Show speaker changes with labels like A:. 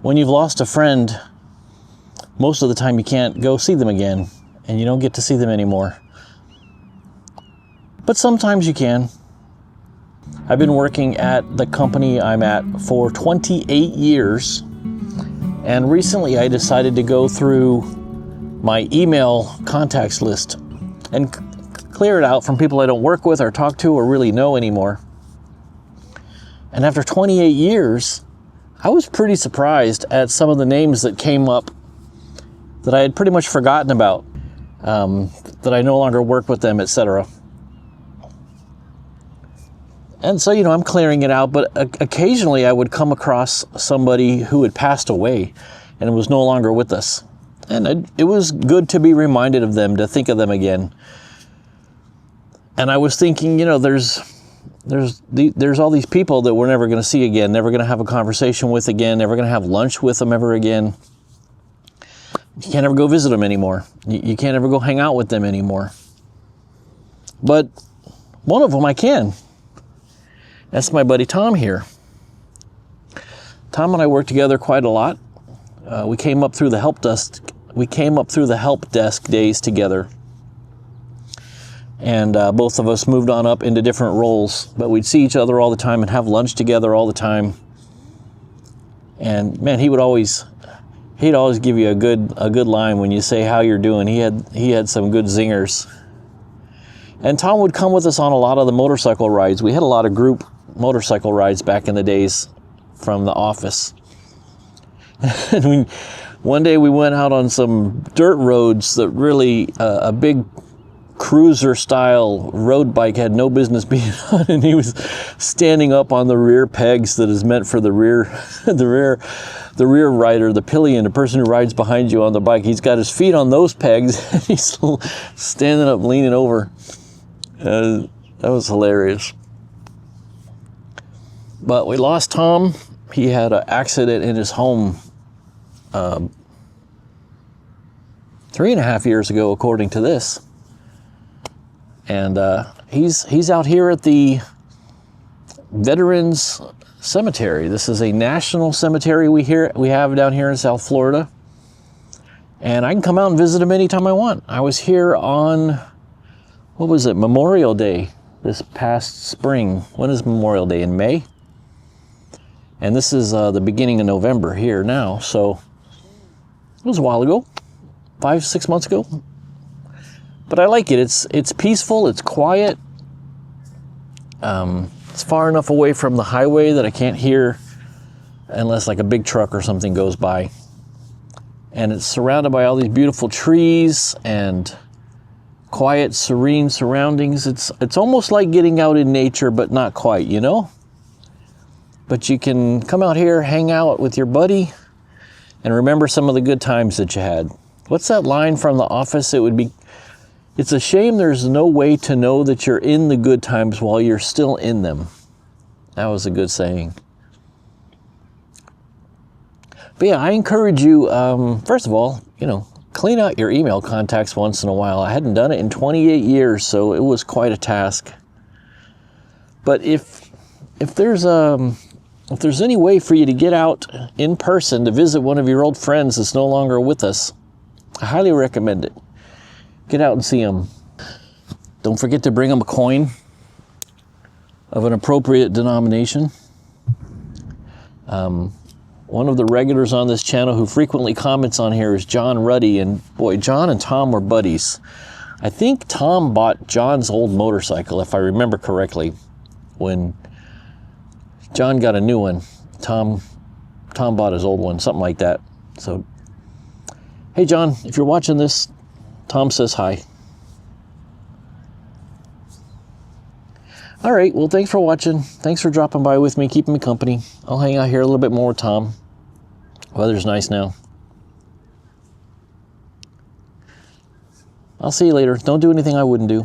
A: when you've lost a friend, most of the time you can't go see them again, and you don't get to see them anymore. But sometimes you can. I've been working at the company I'm at for 28 years, and recently I decided to go through my email contacts list and clear it out from people I don't work with or talk to or really know anymore. And after 28 years, I was pretty surprised at some of the names that came up that I had pretty much forgotten about, that I no longer work with them, etc. And so, I'm clearing it out, but occasionally I would come across somebody who had passed away and was no longer with us. And it was good to be reminded of them, to think of them again. And I was thinking, there's all these people that we're never going to see again, never going to have a conversation with again, never going to have lunch with them ever again. You can't ever go visit them anymore. You can't ever go hang out with them anymore. But one of them I can. That's my buddy Tom here. Tom and I work together quite a lot. We came up through the help desk. We came up through the help desk days together. And both of us moved on up into different roles, but we'd see each other all the time and have lunch together all the time. And man, he'd always give you a good line when you say how you're doing. He had some good zingers. And Tom would come with us on a lot of the motorcycle rides. We had a lot of group motorcycle rides back in the days from the office. And one day we went out on some dirt roads that really a big cruiser style road bike had no business being on, and he was standing up on the rear pegs that is meant for the rear rider, the pillion, the person who rides behind you on the bike. He's got his feet on those pegs and he's standing up, leaning over. That was hilarious. But we lost Tom. He had an accident in his home 3.5 years ago, according to this. And he's out here at the Veterans Cemetery. This is a national cemetery we have down here in South Florida. And I can come out and visit him anytime I want. I was here on, Memorial Day this past spring. When is Memorial Day? In May? And this is the beginning of November here now. So it was a while ago, 5-6 months ago. But I like it. It's peaceful. It's quiet. It's far enough away from the highway that I can't hear unless like a big truck or something goes by. And it's surrounded by all these beautiful trees and quiet, serene surroundings. It's almost like getting out in nature, but not quite, But you can come out here, hang out with your buddy, and remember some of the good times that you had. What's that line from The Office? It's a shame there's no way to know that you're in the good times while you're still in them. That was a good saying. But yeah, I encourage you, first of all, clean out your email contacts once in a while. I hadn't done it in 28 years, so it was quite a task. But if there's any way for you to get out in person to visit one of your old friends that's no longer with us, I highly recommend it. Get out and see them. Don't forget to bring them a coin of an appropriate denomination. One of the regulars on this channel who frequently comments on here is John Ruddy, and boy, John and Tom were buddies. I think Tom bought John's old motorcycle, if I remember correctly. When John got a new one, Tom bought his old one, something like that. So, hey John, if you're watching this, Tom says hi. All right, well, thanks for watching. Thanks for dropping by with me, keeping me company. I'll hang out here a little bit more with Tom. Weather's nice now. I'll see you later. Don't do anything I wouldn't do.